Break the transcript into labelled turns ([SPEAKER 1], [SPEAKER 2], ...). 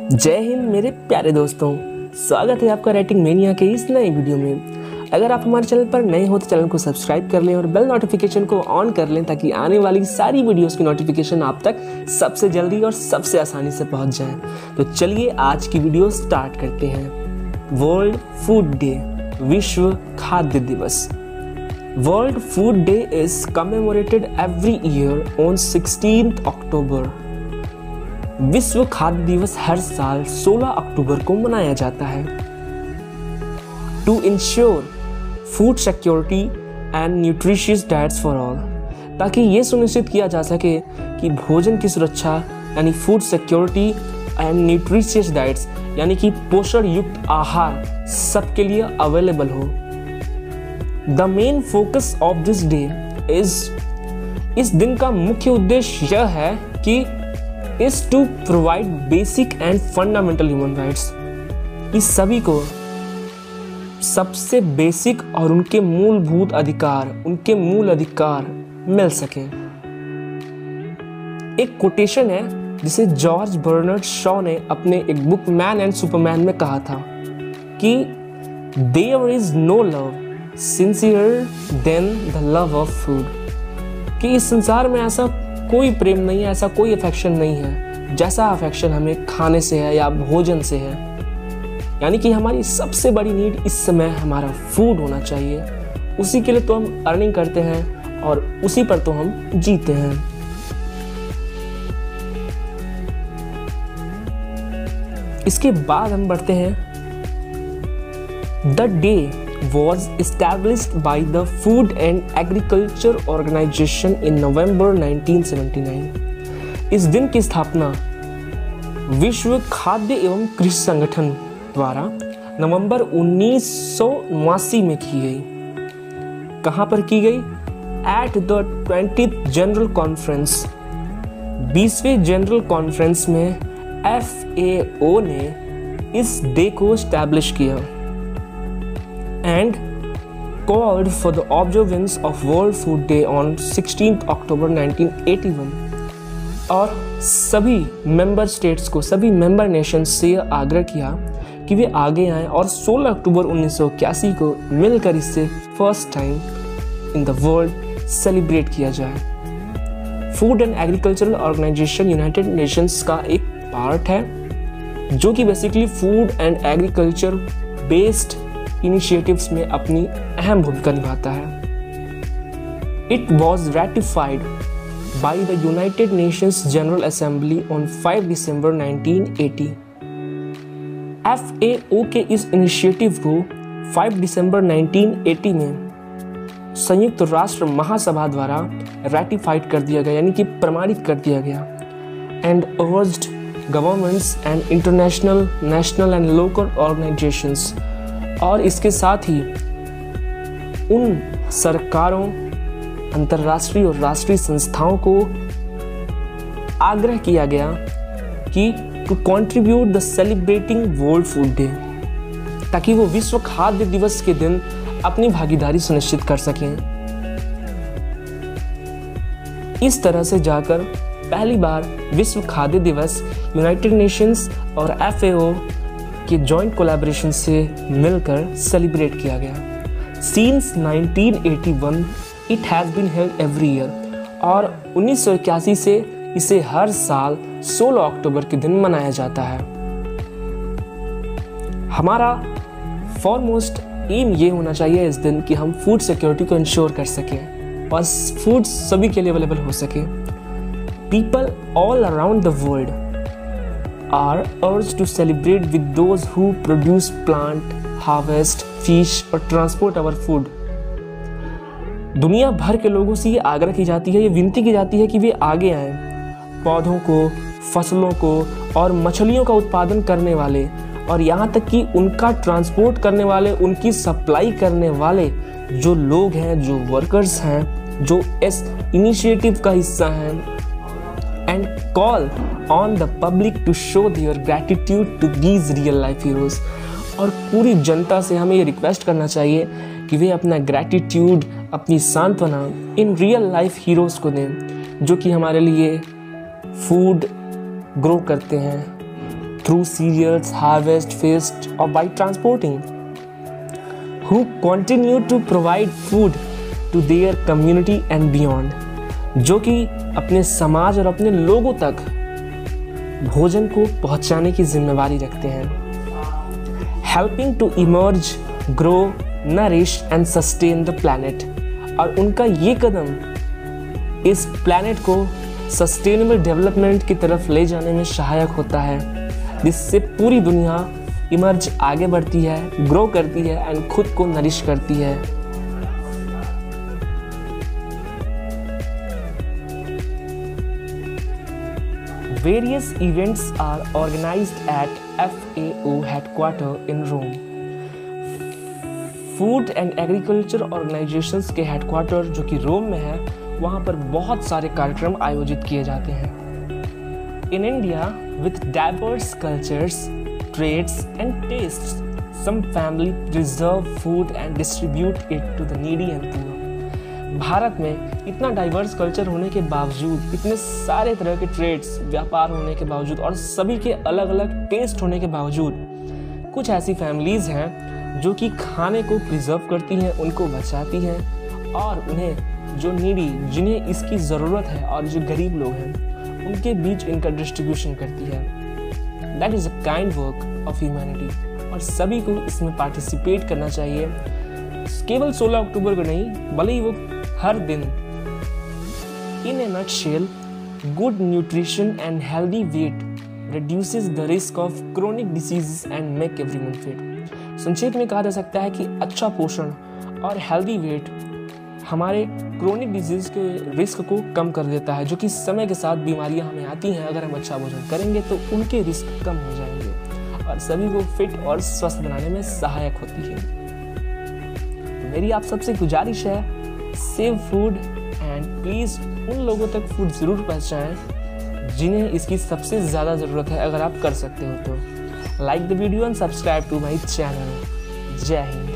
[SPEAKER 1] जय हिंद मेरे प्यारे दोस्तों, स्वागत है आपका राइटिंग मेनिया के इस नए वीडियो में। अगर आप हमारे चैनल पर नए हो तो चैनल को सब्सक्राइब कर लें और बेल नोटिफिकेशन को ऑन कर लें ताकि आने वाली सारी वीडियोस की नोटिफिकेशन आप तक सबसे जल्दी और सबसे आसानी से पहुंच जाए। तो चलिए आज की वीडियो स्टार्ट करते हैं। वर्ल्ड फूड डे, विश्व खाद्य दिवस। World Food day is commemorated every year on 16 अक्टूबर। विश्व खाद्य दिवस हर साल 16 अक्टूबर को मनाया जाता है। To ensure food security and nutritious diets for all, ताकि ये सुनिश्चित किया जा सके कि भोजन की सुरक्षा यानी food security and nutritious diets यानी कि पोषण युक्त आहार सबके लिए अवेलेबल हो। The main focus of this day is, इस दिन का मुख्य उद्देश्य यह है कि is to provide basic and fundamental human rights, इस सभी को सबसे बेसिक और उनके मूलभूत अधिकार, उनके मूल अधिकार मिल सके। एक कोटेशन है जिसे जॉर्ज बर्नार्ड शॉ ने अपने एक बुक मैन एंड सुपरमैन में कहा था कि there is no love sincerer than the love of food, कि इस संसार में ऐसा कोई प्रेम नहीं है, ऐसा कोई अफेक्शन नहीं है जैसा अफेक्शन हमें खाने से है या भोजन से है। यानी कि हमारी सबसे बड़ी नीड इस समय हमारा फूड होना चाहिए। उसी के लिए तो हम अर्निंग करते हैं और उसी पर तो हम जीते हैं। इसके बाद हम बढ़ते हैं। The day was established by the Food and Agriculture Organization in November 1979। इस दिन की स्थापना विश्व खाद्य एवं कृषि संगठन द्वारा नवंबर 1989 में की गई। कहां पर की गई? At the 20th general conference, 20वें जनरल कॉन्फ्रेंस में FAO ने इस डे को एस्टैब्लिश किया and called for the observance of World Food Day on 16 October 1981। और सभी मेंबर स्टेट्स को, सभी मेंबर नेशंस से यह आग्रह किया कि वे आगे आएं और 16 अक्टूबर 1981 को मिलकर इससे first time in the world celebrate किया जाए। Food and agricultural organisation United Nations का एक पार्ट है जो कि basically food and agriculture based initiatives में अपनी अहम भूमिका निभाता है। It was ratified by the United Nations General Assembly on 5 December 1980। FAO के इस इनिशिएटिव को 5 दिसंबर 1980 में संयुक्त राष्ट्र महासभा द्वारा रैटिफाइड कर दिया गया, यानी कि प्रमाणित कर दिया गया। And urged governments and international, national and local organisations, और इसके साथ ही उन सरकारों, अंतर्राष्ट्रीय और राष्ट्रीय संस्थाओं को आग्रह किया गया कि to contribute the celebrating World Food Day, ताकि वो विश्व खाद्य दिवस के दिन अपनी भागीदारी सुनिश्चित कर सकें। इस तरह से जाकर पहली बार विश्व खाद्य दिवस यूनाइटेड नेशंस और FAO के जॉइंट कोलैबोरेशन से मिलकर सेलिब्रेट किया गया। Since 1981 it has been held every year, और 1981 से इसे हर साल 16 अक्टूबर के दिन मनाया जाता है। हमारा फॉरमोस्ट एम ये होना चाहिए इस दिन कि हम फूड सिक्योरिटी को इंश्योर कर सकें और फूड सभी के लिए अवेलेबल हो सके। People all around the world are urged to celebrate with those who produce, plant, harvest, fish और transport our food। दुनिया भर के लोगों से ये आग्रह की जाती है, ये विनती की जाती है कि वे आगे आएं। पौधों को, फसलों को और मछलियों का उत्पादन करने वाले, और यहाँ तक कि उनका ट्रांसपोर्ट करने वाले, उनकी सप्लाई करने वाले जो लोग हैं, जो वर्कर्स हैं, जो इस इनिशिएटिव का हिस्सा हैं। And call on the public to show their gratitude to these real life heroes। और पूरी जनता से हमें ये रिक्वेस्ट करना चाहिए कि वे अपना ग्रैटिट्यूड, अपनी सांत्वना इन रियल लाइफ हीरोज़ को दें, जो कि हमारे लिए फूड ग्रो करते हैं, through cereals, harvest, feast, or by transporting, who continue to provide food to their community and beyond, जो कि अपने समाज और अपने लोगों तक भोजन को पहुंचाने की जिम्मेदारी रखते हैं। Helping to emerge, grow, nourish and sustain the planet, और उनका ये कदम इस प्लैनेट को सस्टेनेबल डेवलपमेंट की तरफ ले जाने में सहायक होता है, जिससे पूरी दुनिया इमर्ज आगे बढ़ती है, ग्रो करती है एंड खुद को नरिश करती है। Various events are organized at FAO headquarter in Rome. Food and agriculture organisations के हेडक्वार्टर जो कि रोम में है, वहाँ पर बहुत सारे कार्यक्रम आयोजित किए जाते हैं। In India with diverse cultures, trades and tastes, some family preserve food and distribute it to the needy and poor. Bharat में इतना डाइवर्स कल्चर होने के बावजूद, इतने सारे तरह के ट्रेड्स, व्यापार होने के बावजूद और सभी के अलग अलग टेस्ट होने के बावजूद, कुछ ऐसी फैमिलीज हैं जो कि खाने को प्रिजर्व करती हैं, उनको बचाती हैं और उन्हें जो नीडी, जिन्हें इसकी ज़रूरत है और जो गरीब लोग हैं, उनके बीच इनका डिस्ट्रीब्यूशन करती है। That is a kind work of humanity और सभी को इसमें पार्टिसिपेट करना चाहिए। केवल 16 अक्टूबर को नहीं, भले ही वो हर दिन। In a nutshell, good nutrition and healthy weight reduces the risk of chronic diseases and make everyone fit. संक्षेप में कहा जा सकता है कि अच्छा पोषण और हेल्दी वेट हमारे क्रोनिक डिजीज के रिस्क को कम कर देता है, जो कि समय के साथ बीमारियां हमें आती हैं। अगर हम अच्छा भोजन करेंगे तो उनके रिस्क कम हो जाएंगे और सभी को फिट और स्वस्थ बनाने में सहायक होती है। तो मेरी आप सबसे गुजारिश है, सेव फूड एंड प्लीज़ उन लोगों तक फूड ज़रूर पहुँचाएँ जिन्हें इसकी सबसे ज़्यादा ज़रूरत है। अगर आप कर सकते हो तो like the video and subscribe to my channel. जय हिंद।